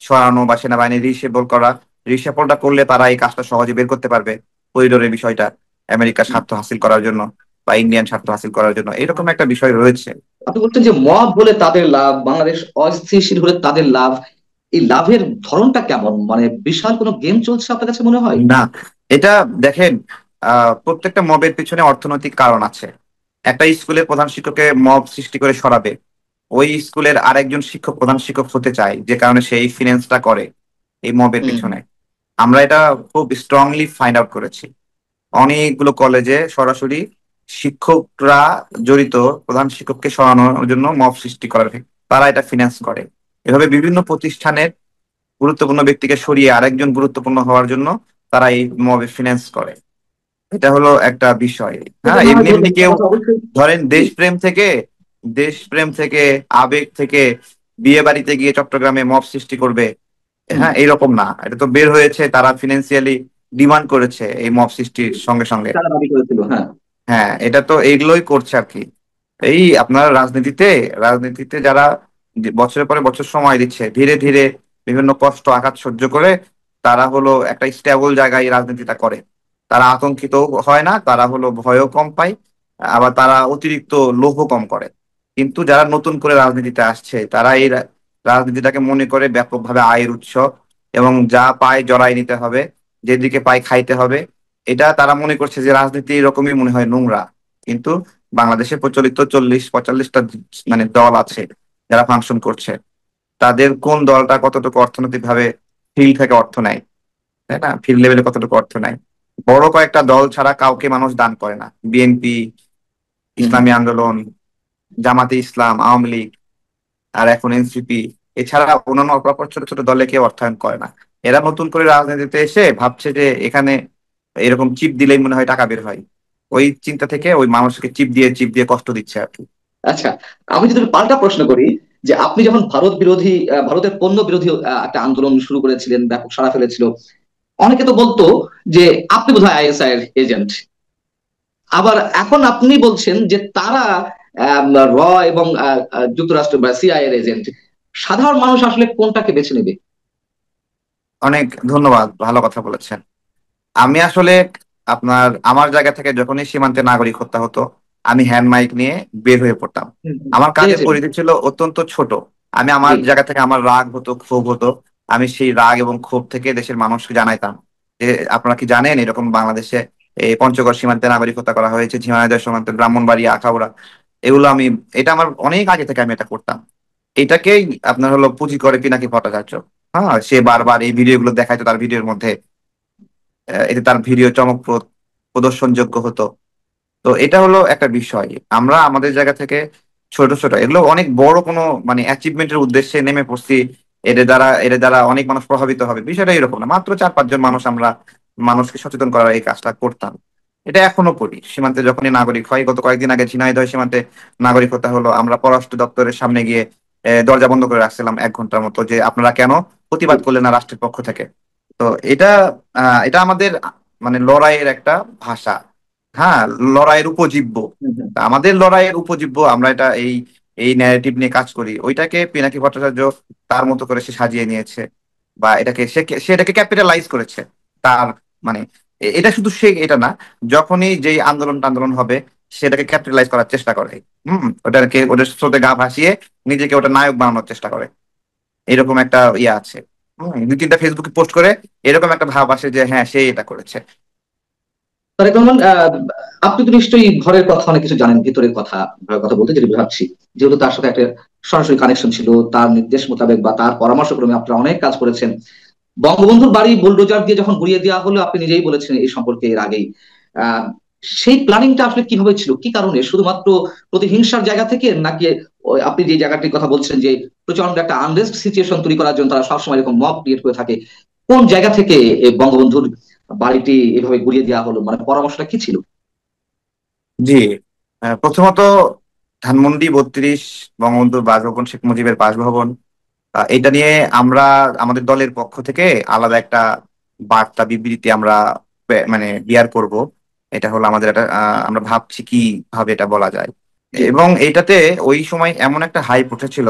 S3: সরানো বা সেনাবাহিনী রিসেবল করা। রিসেবলটা করলে তারা এই কাজটা সহজে বের করতে পারবে, করিডোরের বিষয়টা আমেরিকার
S1: হুম।
S3: স্বার্থ হাসিল করার জন্য বা ইন্ডিয়ান স্বার্থ হাসিল করার জন্য, এরকম একটা বিষয় রয়েছে।
S1: আপনি বলছেন যে মব হলে তাদের লাভ, বাংলাদেশ অস্থিতিশীল হলে তাদের লাভ, এই লাভের ধরনটা কেমন? মানে বিশাল কোনো গেম চলছে আপনার কাছে মনে হয়?
S3: না, এটা দেখেন, প্রত্যেকটা মবের পিছনে অর্থনৈতিক কারণ আছে। একটা স্কুলের প্রধান শিক্ষককে মব সৃষ্টি করে সরাবে, ওই স্কুলের আরেকজন শিক্ষক প্রধান শিক্ষক হতে চায়, যে কারণে সেই ফিনান্সটা করে এই মবের
S1: হুম।
S3: পিছনে। আমরা এটা খুব স্ট্রংলি ফাইন্ড আউট করেছি। অনেকগুলো কলেজে সরাসরি শিক্ষকরা জড়িত, প্রধান শিক্ষককে সরানোর জন্য মব সৃষ্টি করার তারা এটা ফিনান্স করে। এভাবে বিভিন্ন প্রতিষ্ঠানের গুরুত্বপূর্ণ ব্যক্তিকে সরিয়ে আরেকজন গুরুত্বপূর্ণ হওয়ার জন্য তারা এই মবে ফিনান্স করে। এটা হলো একটা বিষয়।
S1: সেটা
S3: হ্যাঁ,
S1: না হয়
S3: এমনি এমনি
S1: বললেন,
S3: কেউ
S1: কথা অবশ্যই।
S3: ধরেন
S1: জি।
S3: দেশপ্রেম থেকে আবেগ থেকে বিয়ে বাড়িতে গিয়ে চট্টগ্রামে মব সৃষ্টি করবে,
S1: হুম।
S3: হ্যাঁ এরকম না। এটা তো বের হয়েছে, তারা ফিনান্সিয়ালি ডিমান্ড করেছে এই মব সৃষ্টির সঙ্গে সঙ্গে।
S1: তারা দাবি করেছিল, হ্যাঁ।
S3: হ্যাঁ, এটা তো এইগুলোই করছে আর কি। এই আপনার রাজনীতিতে যারা বছরের পরে বছর সময় দিচ্ছে, ধীরে ধীরে বিভিন্ন কষ্ট আঘাত সহ্য করে তারা হলো একটা স্টেবল জায়গায় এই রাজনীতিটা করে। তারা আতঙ্কিত হয় না, তারা হলো ভয়ও কম পায়, আবার তারা অতিরিক্ত লোভও কম করে। কিন্তু যারা নতুন করে রাজনীতিতে আসছে তারা এই রাজনীতিটাকে মনে করে ব্যাপকভাবে আয়ের উৎস, এবং যা পায় জড়াই নিতে হবে, যেদিকে পায় খাইতে হবে। এটা তারা মনে করছে যে রাজনীতি এরকমই মনে হয় নোংরা। কিন্তু বাংলাদেশে প্রচলিত 40-45টা মানে দল আছে যারা ফাংশন করছে, তাদের কোন দলটা কতটুকু অর্থনৈতিক ভাবে ফিল্ড থেকে অর্থ নেয়, তাই না? ফিল্ড লেভেলে কতটুকু অর্থ নেয়। বড় কয়েকটা দল ছাড়া কাউকে মানুষ দান করে না। বিএনপি,
S1: হুম, হুম।
S3: ইসলামী আন্দোলন, জামাতে ইসলাম, আওয়ামী লীগ, আর এখন এনসিপি, এছাড়া অন্যান্য অপরাপর ছোট ছোট দলে কেউ অর্থায়ন করে না। এরা নতুন করে রাজনীতিতে এসে ভাবছে যে এখানে এরকম চিপ দিলেই মনে হয় টাকা বের হয়। ওই চিন্তা থেকে ওই মানুষকে চিপ দিয়ে কষ্ট দিচ্ছে আর কি।
S1: আচ্ছা, আমি যদি পাল্টা প্রশ্ন করি, যে আপনি যখন ভারত বিরোধী ভারতের পণ্য বিরোধী একটা আন্দোলন শুরু করেছিলেন, ব্যাপক সাড়া ফেলেছিল, অনেকে তো বলতো যে আপনি বোধহয় আইএসআই এর এজেন্ট। আবার এখন আপনি বলছেন যে তারা র এবং যুক্তরাষ্ট্র বা সিআইএ এর এজেন্ট। সাধারণ মানুষ আসলে কোনটাকে বেছে নেবে?
S3: অনেক ধন্যবাদ, ভালো কথা বলেছেন। আমি আসলে আমার জায়গা থেকে যখনই সীমান্তে নাগরিক হত্যা হতো, আমি হ্যান্ড মাইক নিয়ে বের হয়ে পড়তাম।
S1: হুম, হুম।
S3: আমার কাজের
S1: দেখেছেন।
S3: পরিধি ছিল অত্যন্ত ছোট। আমি আমার
S1: জি।
S3: জায়গা থেকে আমার রাগ হতো, ক্ষোভ হতো, আমি সেই রাগ এবং ক্ষোভ থেকে দেশের মানুষকে জানাইতাম যে আপনারা কি জানেন এরকম বাংলাদেশে এই পঞ্চগড় সীমান্তে নাগরিক হত্যা করা হয়েছে, ঝিনাইদহ সীমান্তে ব্রাহ্মণবাড়িয়া, আখাউড়া, এগুলো আমি, এটা আমার অনেক আগে থেকে আমি এটা করতাম। এটাকেই আপনার হলো পুঁজি করে পিনাকি ভট্টাচার্য। হ্যাঁ, সে বারবার এই ভিডিওগুলো দেখাইতো, তার ভিডিওর মধ্যে এতে তার ভিডিও চমকপ্রদ প্রদর্শনযোগ্য হতো। তো এটা হলো একটা বিষয়। আমরা আমাদের জায়গা থেকে ছোট ছোট, এগুলো অনেক বড় কোনো মানে অ্যাচিভমেন্টের উদ্দেশ্যে নেমে পড়ছি, এদের দ্বারা অনেক মানুষ প্রভাবিত হবে, বিষয়টা এরকম না। মাত্র 4-5 জন মানুষ আমরা মানুষকে সচেতন করার এই কাজটা করতাম। এটা এখনো করি। সীমান্তে যখনই নাগরিক হয়, গত কয়েকদিন আগে ঝিনাইদহ সীমান্তে নাগরিক হত্যা হলো, আমরা পররাষ্ট্র দপ্তরের সামনে গিয়ে দরজা বন্ধ করে রাখছিলাম 1 ঘন্টার মতো, যে আপনারা কেন প্রতিবাদ করলেন না রাষ্ট্রের পক্ষ থেকে। তো এটা আমাদের মানে লড়াইয়ের একটা ভাষা। হ্যাঁ, লড়াইয়ের উপজীব্য।
S1: হুম, হুম।
S3: তা আমাদের লড়াইয়ের উপজীব্য, আমরা এটা এই এই ন্যারেটিভ নিয়ে কাজ করি। ওইটাকে পিনাকি ভট্টাচার্য তার মতো করে সে সাজিয়ে নিয়েছে, বা সে এটাকে ক্যাপিটালাইজ করেছে তার মানে এটা শুধু সে এটা না, যখনই যেই আন্দোলন হবে সেটাকে ক্যাপিটালাইজ করার চেষ্টা করে। ওদের স্রোতে গা ভাসিয়ে নিজেকে ওটা নায়ক বানানোর চেষ্টা করে। এরকম একটা ইয়ে আছে। 2-3টা ফেসবুকে পোস্ট করে এরকম একটা ভাব আসে যে হ্যাঁ সে এটা করেছে।
S1: তারেক রহমান, আপনি তো নিশ্চয়ই ঘরের কথা অনেক কিছু জানেন, ভিতরের কথা, ঘরের কথা বলতে যেটা ভাবছি, যেহেতু তার সাথে একটা সরাসরি কানেকশন ছিল, তার নির্দেশ মোতাবেক বা তার পরামর্শক্রমে আপনারা অনেক কাজ করেছেন। বঙ্গবন্ধুর বাড়ি বুলডোজার দিয়ে যখন গুড়িয়ে দেওয়া হলো, আপনি নিজেই বলেছেন এই সম্পর্কে এর আগেই। আহ, সেই প্ল্যানিংটা আসলে কিভাবে ছিল, কি কারণে? শুধুমাত্র প্রতিহিংসার জায়গা থেকে, নাকি আপনি যে জায়গাটির কথা বলছেন যে প্রচন্ড একটা আনরেস্ট সিচুয়েশন তৈরি করার জন্য তারা সবসময় এরকম মব ক্রিয়েট করে থাকে, কোন জায়গা থেকে এই বঙ্গবন্ধুর বাড়িটি এভাবে গুড়িয়ে দেওয়া হলো, মানে পরামর্শটা কি ছিল?
S3: জি, প্রথমত ধানমন্ডি 32 বঙ্গবন্ধুর বাসভবন, শেখ মুজিবের বাসভবন, এটা নিয়ে আমরা আমাদের দলের পক্ষ থেকে আলাদা একটা বার্তা বিবৃতি আমরা মানে বিয়ার করব। এটা হলো আমাদের একটা আমরা ভাবছি কি ভাবে এটা বলা যায়।
S1: জি।
S3: এবং এইটাতে ওই সময় এমন একটা হাইপ উঠেছিল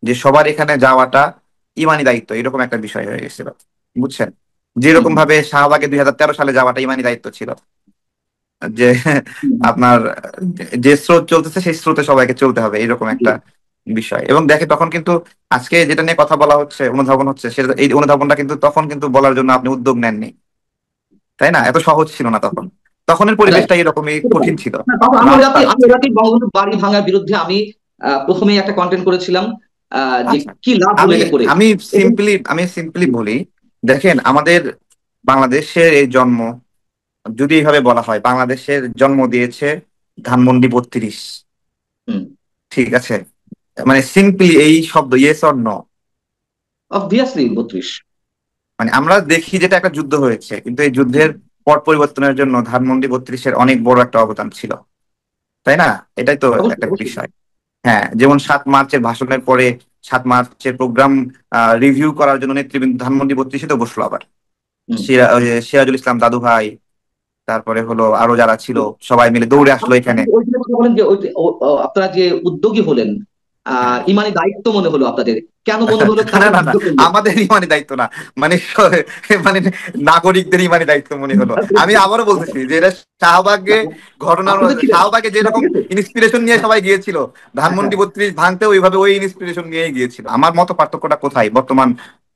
S3: যে সবার এখানে যাওয়াটা ইমানি দায়িত্ব, এরকম একটা বিষয় হয়ে গেছিল, বুঝছেন?
S1: হুম,
S3: যেরকম
S1: হুম।
S3: ভাবে শাহবাগে 2013 সালে যাওয়াটা ইমানি দায়িত্ব ছিল, যে
S1: হুম, হুম।
S3: আপনার যে স্রোত চলতেছে সেই স্রোতে সবাইকে চলতে হবে, এরকম
S1: জি।
S3: একটা বিষয়। এবং দেখে তখন কিন্তু আজকে যেটা নিয়ে কথা বলা হচ্ছে, অনুধাবন হচ্ছে, সেটা এই অনুধাবনটা কিন্তু তখন কিন্তু বলার জন্য আপনি উদ্যোগ নেননি, তাই না? এত সহজ ছিল না তখন। তখনের
S1: রাইট।
S3: পরিবেশটা এরকমই কঠিন ছিল।
S1: না, তখন
S3: রাস্তা
S1: আমি ওরাকে বঙ্গবন্ধুর বাড়ি ভাঙার বিরুদ্ধে আমি প্রথমেই একটা কন্টেন্ট করেছিলাম, যে
S3: আচ্ছা,
S1: কি লাভ হলো
S3: আমি
S1: এটা করে।
S3: আমি
S1: এবং
S3: সিম্পলি বলি, দেখেন আমাদের বাংলাদেশের এই জন্ম, যদি এইভাবে বলা হয়, বাংলাদেশের জন্ম দিয়েছে ধানমন্ডি 32,
S1: হুম,
S3: ঠিক আছে? মানে সিম্পলি এই শব্দ ইয়েস অর নো,
S1: অবভিয়াসলি 32।
S3: মানে আমরা দেখি যেটা একটা যুদ্ধ হয়েছে, কিন্তু এই যুদ্ধের পট পরিবর্তনের জন্য ধানমন্ডি 32-এর অনেক বড় একটা অবদান ছিল, তাই না? এটাই তো
S1: অবশ্যই
S3: একটা
S1: অবশ্যই।
S3: বিষয়। হ্যাঁ, যেমন 7 মার্চের ভাষণের পরে 7 মার্চের প্রোগ্রাম রিভিউ করার জন্য নেতৃবৃন্দ ধানমন্ডি 32-এ তো বসলো আবার।
S1: হুম।
S3: ওই যে সিরাজুল ইসলাম দাদু ভাই, তারপরে হলো আরো যারা ছিল সবাই মিলে দৌড়ে আসলো এখানে।
S1: ওই যে কথা বলেন যে ওই যে আপনারা যে উদ্যোগী হলেন,
S3: হ্যাঁ।
S1: ইমানি দায়িত্ব মনে হলো আপনাদের, কেন মনে হলো
S3: না
S1: তাদের
S3: না না,
S1: যুদ্ধ করলেন?
S3: আমাদেরই মানে দায়িত্ব না, মানে মানে নাগরিকদেরই মানে দায়িত্ব মনে হলো। আমি আবারও বলতেছি যে এটা শাহবাগে ঘটনার,
S1: আপনি তো ছিলেন
S3: শাহবাগে
S1: না,
S3: যেরকম
S1: ঠিক আছে।
S3: ইন্সপিরেশন নিয়ে সবাই গিয়েছিল,
S1: হ্যাঁ হ্যাঁ।
S3: ধানমন্ডি 32 ভাঙতে ওইভাবে ওই ইন্সপিরেশন নিয়েই গিয়েছিল। আমার মত পার্থক্যটা কোথায় বর্তমান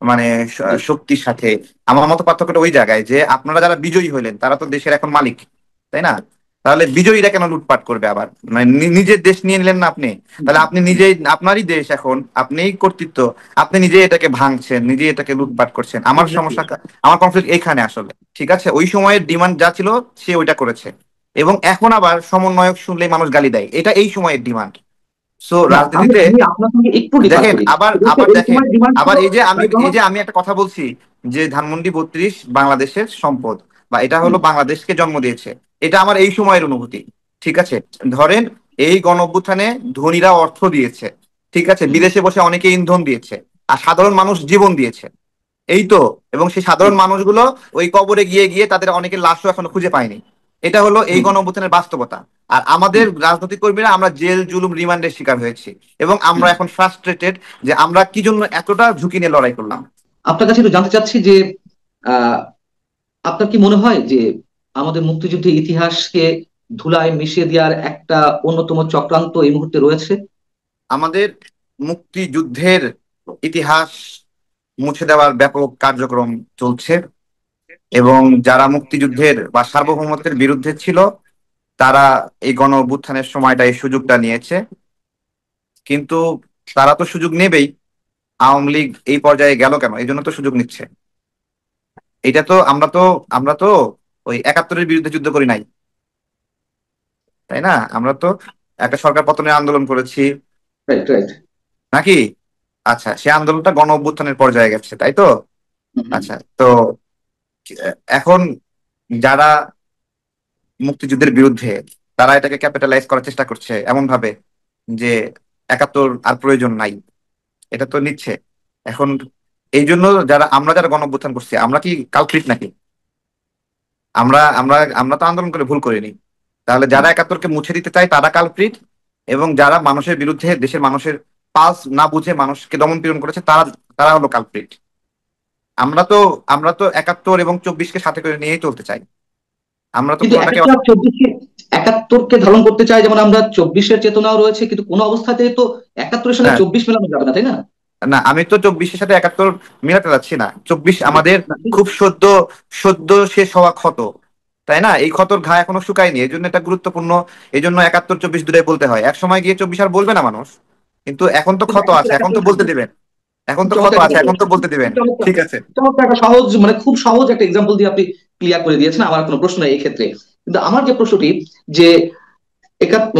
S3: মানে
S1: জি।
S3: শক্তির সাথে? আমার মত পার্থক্যটা ওই জায়গায় যে আপনারা যারা বিজয়ী হইলেন তারা তো দেশের এখন মালিক, তাই না? তাহলে বিজয়ীরা কেন লুটপাট করবে আবার? মানে নিজের দেশ নিয়ে নিলেন না আপনি? তাহলে আপনি নিজেই, আপনারই দেশ এখন, আপনিই কর্তৃত্ব, আপনি নিজে এটাকে ভাঙছেন, নিজে এটাকে লুটপাট করছেন। আমার
S1: Exactly.
S3: সমস্যা, আমার কনফ্লিক্ট এইখানে আসলে। ঠিক আছে, ওই সময়ের ডিমান্ড যা ছিল সে ওইটা করেছে, এবং এখন আবার সমন্বয়ক শুনলেই মানুষ গালি দেয়, এটা এই সময়ের ডিমান্ড। সো
S1: না, আমি
S3: রাজনীতিতে
S1: আমি আপনার সঙ্গে একটু ডিফার
S3: দেখেন,
S1: করি।
S3: আবার
S1: সেটা হচ্ছে
S3: আবার
S1: ওই
S3: দেখেন,
S1: সময় ডিমান্ড ছিল,
S3: আবার এই যে আমি,
S1: তারেক
S3: এই
S1: রহমান।
S3: যে আমি একটা কথা বলছি যে ধানমন্ডি 32 বাংলাদেশের সম্পদ, বা এটা
S1: হুম,
S3: হলো বাংলাদেশকে জন্ম দিয়েছে, এটা আমার এই সময়ের অনুভূতি। ঠিক আছে, ধরেন এই গণ অভ্যুত্থানে ধনীরা অর্থ দিয়েছে, ঠিক আছে,
S1: হুম,
S3: বিদেশে বসে অনেকে ইন্ধন দিয়েছে, আর সাধারণ মানুষ জীবন দিয়েছে, এই তো। এবং সেই সাধারণ
S1: হুম,
S3: মানুষগুলো ওই কবরে গিয়ে গিয়ে তাদের অনেকের লাশও এখনো খুঁজে পায়নি। এটা হলো এই
S1: হুম,
S3: গণ অভ্যুত্থানের বাস্তবতা। আর আমাদের
S1: হুম,
S3: রাজনৈতিক কর্মীরা আমরা জেল জুলুম রিমান্ডের শিকার হয়েছি, এবং আমরা
S1: হুম।
S3: এখন ফ্রাস্ট্রেটেড যে আমরা কি জন্য এতটা ঝুঁকি নিয়ে লড়াই করলাম।
S1: আপনার কাছে একটু জানতে চাচ্ছি যে আহ, আপনার কি মনে হয় যে আমাদের মুক্তিযুদ্ধের ইতিহাসকে ধুলায় মিশিয়ে দেওয়ার একটা অন্যতম চক্রান্ত এই মুহূর্তে রয়েছে?
S3: আমাদের মুক্তিযুদ্ধের ইতিহাস মুছে দেওয়ার ব্যাপক কার্যক্রম চলছে, এবং যারা মুক্তিযুদ্ধের বা সার্বভৌমত্বের বিরুদ্ধে ছিল তারা এই গণ অভ্যুত্থানের সময়টা এই সুযোগটা নিয়েছে। কিন্তু তারা তো সুযোগ নেবেই, আওয়ামী লীগ এই পর্যায়ে গেল কেন? এই জন্য তো সুযোগ নিচ্ছে। এটা তো আমরা তো ওই 71-এর বিরুদ্ধে যুদ্ধ করি নাই, তাই না? আমরা তো একটা সরকার পতনের আন্দোলন করেছি,
S1: রাইট রাইট।
S3: নাকি? আচ্ছা, সে আন্দোলনটা গণ অভ্যুত্থানের পর্যায়ে গেছে, তাই তো? আচ্ছা, তো এখন যারা মুক্তিযুদ্ধের বিরুদ্ধে, তারা এটাকে ক্যাপিটালাইজ করার চেষ্টা করছে এমন ভাবে যে 71 আর প্রয়োজন নাই, এটা তো নিচ্ছে এখন। এই জন্য আমরা যারা গণ অভ্যুত্থান করছি, আমরা কি কালপ্রিট নাকি? আমরা আমরা আমরা তো আন্দোলন করে ভুল করিনি। তাহলে যারা 71-কে মুছে দিতে চায় তারা কালপ্রিট, এবং যারা মানুষের বিরুদ্ধে, দেশের মানুষের পালস না বুঝে মানুষকে দমন পীড়ন করেছে, তারা তারা হলো কালপ্রিট। আমরা তো আমরা তো 71 এবং 24-কে সাথে করে নিয়েই চলতে চাই, আমরা তো
S1: কিন্তু
S3: কোনোটাকে
S1: একটা 24-কে ধারণ করতে চাই, যেমন আমরা 24-এর চেতনাও রয়েছে, কিন্তু কোনো অবস্থাতেই তো 71-এর সঙ্গে
S3: হ্যাঁ,
S1: 24 মেলানো যাবে না, তাই না?
S3: না, আমি তো 24-এর সাথে 71 মিলাতে যাচ্ছি না। 24
S1: জি।
S3: আমাদের
S1: না, ঠিক
S3: খুব
S1: আছে।
S3: সদ্য সদ্য শেষ হওয়া ক্ষত, তাই না? এই ক্ষতর ঘা এখনো শুকায়নি, এই জন্য এটা গুরুত্বপূর্ণ। এই জন্য 71 24 দুটাই বলতে হয়। এক সময় গিয়ে 24 আর বলবে না মানুষ, কিন্তু এখন তো
S1: কিন্তু
S3: ক্ষত আছে,
S1: 71
S3: এখন তো
S1: 71
S3: বলতে দিবেন। এখন
S1: খুব
S3: তো ক্ষত
S1: চমৎকার একটা
S3: আছে,
S1: কথা
S3: এখন তো
S1: বলেছেন।
S3: বলতে দিবেন।
S1: খুব চমৎকার,
S3: ঠিক আছে।
S1: চমৎকার একটা সহজ, মানে খুব সহজ একটা এক্সাম্পল দিয়ে আপনি ক্লিয়ার করে দিয়েছেন। আমার কোনো প্রশ্ন নেই এই ক্ষেত্রে। কিন্তু আমার যে প্রশ্নটি, যে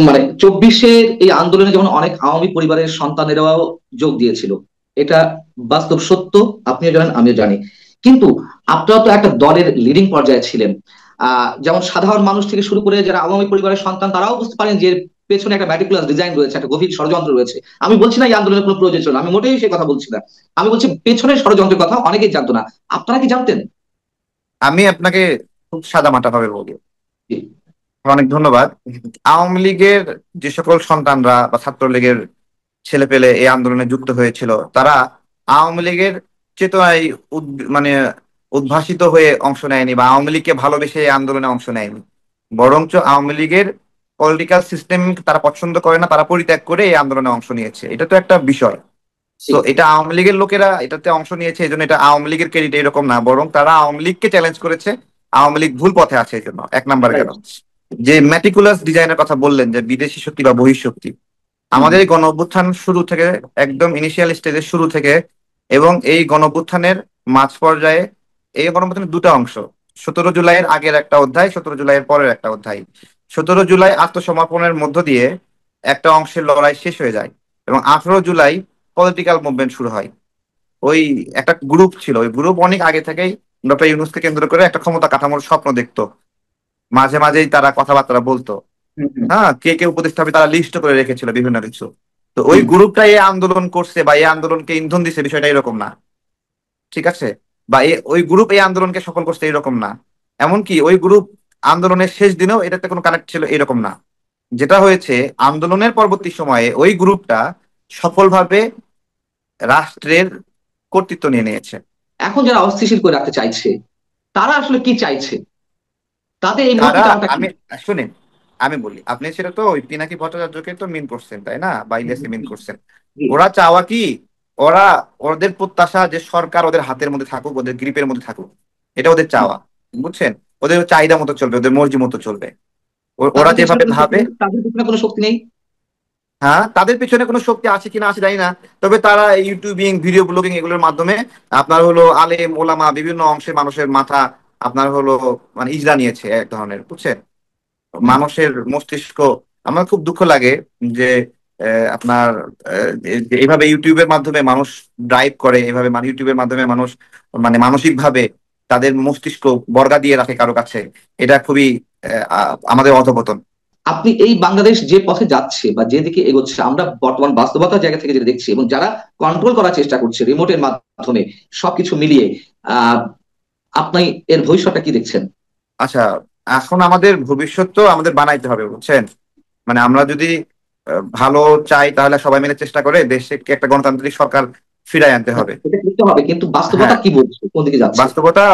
S1: মানে 24-এর এই আন্দোলনে যেমন অনেক আওয়ামী পরিবারের সন্তানেরাও যোগ দিয়েছিল, এটা বাস্তব সত্য, আপনিও জানেন আমিও জানি। কিন্তু আপনারা তো একটা দলের লিডিং পর্যায়ে ছিলেন। যেমন সাধারণ মানুষ থেকে শুরু করে যারা আওয়ামী পরিবারের সন্তান, তারাও বুঝতে পারেন যে পেছনে একটা ম্যাটিকুলাস ডিজাইন রয়েছে, একটা গভীর ষড়যন্ত্র রয়েছে। আমি বলছি না এই আন্দোলনের কোনো প্রয়োজন ছিল না, আমি মোটেই সেই কথা বলছি না। আমি বলছি পেছনের ষড়যন্ত্রের কথা অনেকেই জানতো না। আপনারা কি জানতেন?
S3: আমি আপনাকে খুব সাদামাটা ভাবে বলি,
S1: জি।
S3: অনেক ধন্যবাদ। আওয়ামী লীগের যে সকল সন্তানরা বা ছাত্রলীগের ছেলে পেলে এই আন্দোলনে যুক্ত হয়েছিল, তারা আওয়ামী লীগের চেতনায় মানে উদ্ভাসিত হয়ে অংশ নেয়নি, বা আওয়ামী লীগকে ভালোবেসে এই আন্দোলনে অংশ নেয়নি। বরঞ্চ আওয়ামী লীগের পলিটিক্যাল সিস্টেম তারা পছন্দ করে না, তারা পরিত্যাগ করে এই আন্দোলনে অংশ নিয়েছে। এটা তো একটা বিষয়। তো
S1: জি।
S3: এটা আওয়ামী লীগের লোকেরা এটাতে অংশ নিয়েছে, এই জন্য এটা আওয়ামী লীগের ক্রেডিট এরকম না, বরং তারা আওয়ামী লীগকে চ্যালেঞ্জ করেছে। আওয়ামী লীগ ভুল পথে আছে, এই জন্য এক নাম্বার গেল।
S1: রাইট।
S3: যে ম্যাটিকুলাস ডিজাইনের কথা বললেন, যে বিদেশি শক্তি বা বহিঃশক্তি,
S1: হুম
S3: আমাদের
S1: হুম।
S3: এই গণ অভ্যুত্থান শুরু থেকে, একদম ইনিশিয়াল স্টেজের শুরু থেকে, এবং এই গণ অভ্যুত্থানের মাঝ পর্যায়ে, এই গণ অভ্যুত্থানের দুটো অংশ, 17 জুলাইয়ের আগের একটা অধ্যায়, 17 জুলাইয়ের পরের একটা অধ্যায়। 17 জুলাই আত্মসমর্পণের মধ্য দিয়ে একটা অংশের লড়াই শেষ হয়ে যায়, এবং 18 জুলাই পলিটিক্যাল মুভমেন্ট শুরু হয়। ওই একটা গ্রুপ ছিল, ওই গ্রুপ অনেক আগে থেকেই ডক্টর ইউনূসকে কেন্দ্র করে একটা ক্ষমতা কাঠামোর স্বপ্ন দেখতো, মাঝে মাঝেই তারা কথাবার্তা বলতো।
S1: হুম, হুম,
S3: হ্যাঁ, কে কে উপদেষ্টা হবে তারা লিস্ট করে রেখেছিল বিভিন্ন কিছু। তো ওই
S1: হুম।
S3: গ্রুপটা এই আন্দোলন করছে বা এই আন্দোলনকে ইন্ধন দিছে, বিষয়টা এরকম না, ঠিক আছে? বা ওই গ্রুপ এই আন্দোলনকে সফল করছে এরকম না। এমনকি ওই গ্রুপ আন্দোলনের শেষ দিনেও এটাতে কোনো কানেক্ট ছিল এরকম না। যেটা হয়েছে, আন্দোলনের পরবর্তী সময়ে ওই গ্রুপটা সফলভাবে রাষ্ট্রের কর্তৃত্ব নিয়ে নিয়েছে।
S1: এখন যারা অস্থিতিশীল করে রাখতে চাইছে তারা আসলে কি চাইছে, তাদের এই মূল
S3: তারা,
S1: কারণটা কি?
S3: আমি শুনেন, আমি বলি, আপনি সেটা তো ওই পিনাকি ভট্টাচার্যকে তো মিন করছেন তাই না, বা ইলিয়াসকে মিন করছেন।
S1: জি।
S3: ওরা চাওয়া কি, ওরা, ওদের প্রত্যাশা যে সরকার ওদের হাতের মধ্যে থাকুক, ওদের গ্রিপের মধ্যে থাকুক, এটা ওদের
S1: হুম।
S3: চাওয়া। বুঝছেন? ওদের চাহিদা মতো চলবে, ওদের মর্জি মতো চলবে। ওরা
S1: তাদের পিছনে
S3: যেভাবে
S1: কোনো শক্তি
S3: ভাবে।
S1: নেই, তাদের পিছনে কোনো শক্তি নেই।
S3: হ্যাঁ, তাদের পিছনে কোনো শক্তি আছে কিনা আছে জানি না, তবে তারা ইউটিউবিং, ভিডিও ব্লগিং এগুলোর মাধ্যমে আপনার হলো আলেম ওলামা বিভিন্ন অংশের মানুষের মাথা আপনার হলো মানে ইজরা নিয়েছে এক ধরনের, বুঝছেন?
S1: হুম।
S3: মানুষের মস্তিষ্ক। আমার খুব দুঃখ লাগে যে আপনার যে এইভাবে ইউটিউবের মাধ্যমে মানুষ ড্রাইভ করে, এইভাবে মানে ইউটিউবের মাধ্যমে মানুষ মানে মানসিক ভাবে তাদের মস্তিষ্ক বর্গা দিয়ে রাখে কারো কাছে। এটা খুবই আমাদের অধপতন।
S1: আপনি এই বাংলাদেশ যে পথে যাচ্ছে বা যেদিকে এগোচ্ছে, আমরা বর্তমান বাস্তবতার জায়গা থেকে যেটা দেখছি এবং যারা কন্ট্রোল করার চেষ্টা করছে রিমোটের মাধ্যমে সবকিছু মিলিয়ে, আহ আপনি এর ভবিষ্যৎটা কি দেখছেন?
S3: আচ্ছা, এখন আমাদের ভবিষ্যৎ তো আমাদের বানাইতে হবে, বুঝছেন? মানে আমরা যদি ভালো চাই তাহলে সবাই মিলে চেষ্টা করে দেশকে একটা গণতান্ত্রিক সরকার ফিরায় আনতে হবে।
S1: এটা করতে হবে, কিন্তু বাস্তবতা
S3: হ্যাঁ,
S1: কি বলছে, কোন দিকে যাচ্ছে?
S3: বাস্তবতা,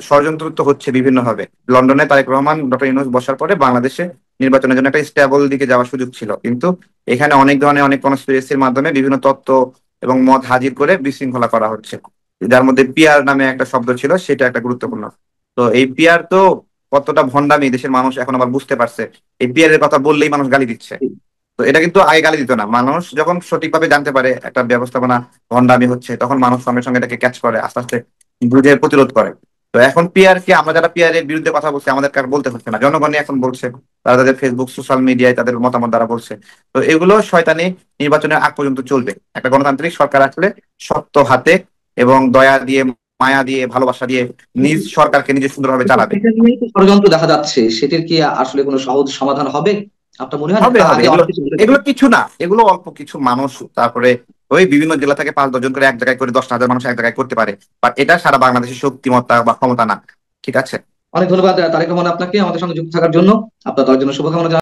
S3: ষড়যন্ত্র তো হচ্ছে বিভিন্ন ভাবে। লন্ডনে তারেক রহমান, ডক্টর ইউনূস বসার পরে বাংলাদেশে নির্বাচনের জন্য একটা স্টেবল দিকে যাওয়ার সুযোগ ছিল, কিন্তু এখানে অনেক ধরনের অনেক কনস্পিরেসির মাধ্যমে বিভিন্ন তত্ত্ব এবং মত হাজির করে বিশৃঙ্খলা করা হচ্ছে, যার মধ্যে পিয়ার নামে একটা শব্দ ছিল, সেটা একটা গুরুত্বপূর্ণ। তো এই পিয়ার তো কতটা ভণ্ডামি দেশের মানুষ এখন আবার বুঝতে পারছে। এই পিয়ারের কথা বললেই মানুষ গালি দিচ্ছে। তো এটা কিন্তু আগে গালি দিত না, মানুষ যখন সঠিকভাবে জানতে পারে একটা ব্যবস্থাপনা ভণ্ডামি হচ্ছে, তখন মানুষ সঙ্গে সঙ্গে এটাকে ক্যাচ করে, আস্তে আস্তে বুঝে প্রতিরোধ করে। তো এখন পিআর কে, আমরা যারা পিআর এর বিরুদ্ধে কথা বলছি, আমাদের কার বলতে হচ্ছে না, জনগণই এখন বলছে, তারা তাদের ফেসবুক সোশ্যাল মিডিয়ায় তাদের মতামত দ্বারা বলছে। তো এগুলো শয়তানি নির্বাচনের আগ পর্যন্ত চলবে। একটা গণতান্ত্রিক সরকার আসলে শক্ত হাতে এবং দয়া দিয়ে, মায়া দিয়ে, ভালোবাসা দিয়ে নিজ সরকারকে নিজে সুন্দরভাবে
S1: কিন্তু
S3: চালাবে।
S1: সেটা নিয়েই তো ষড়যন্ত্র দেখা যাচ্ছে, সেটির কি আসলে কোনো সহজ সমাধান হবে আপনার মনে হয়? নাকি
S3: হবে
S1: তার
S3: হবে,
S1: আগে
S3: এগুলো,
S1: অনেক কিছু ঘটে যাবে?
S3: এগুলো কিছু না, এগুলো অল্প কিছু মানুষ, তারপরে ওই বিভিন্ন জেলা থেকে 5-10 জন করে এক জায়গায় করে 10,000 মানুষ এক জায়গায় করতে পারে, বাট এটা সারা বাংলাদেশের শক্তিমত্তা বা ক্ষমতা না। ঠিক আছে।
S1: অনেক ধন্যবাদ তারেক রহমান আপনাকে আমাদের সঙ্গে যুক্ত থাকার জন্য। আপনার দলের জন্য শুভকামনা জানাই।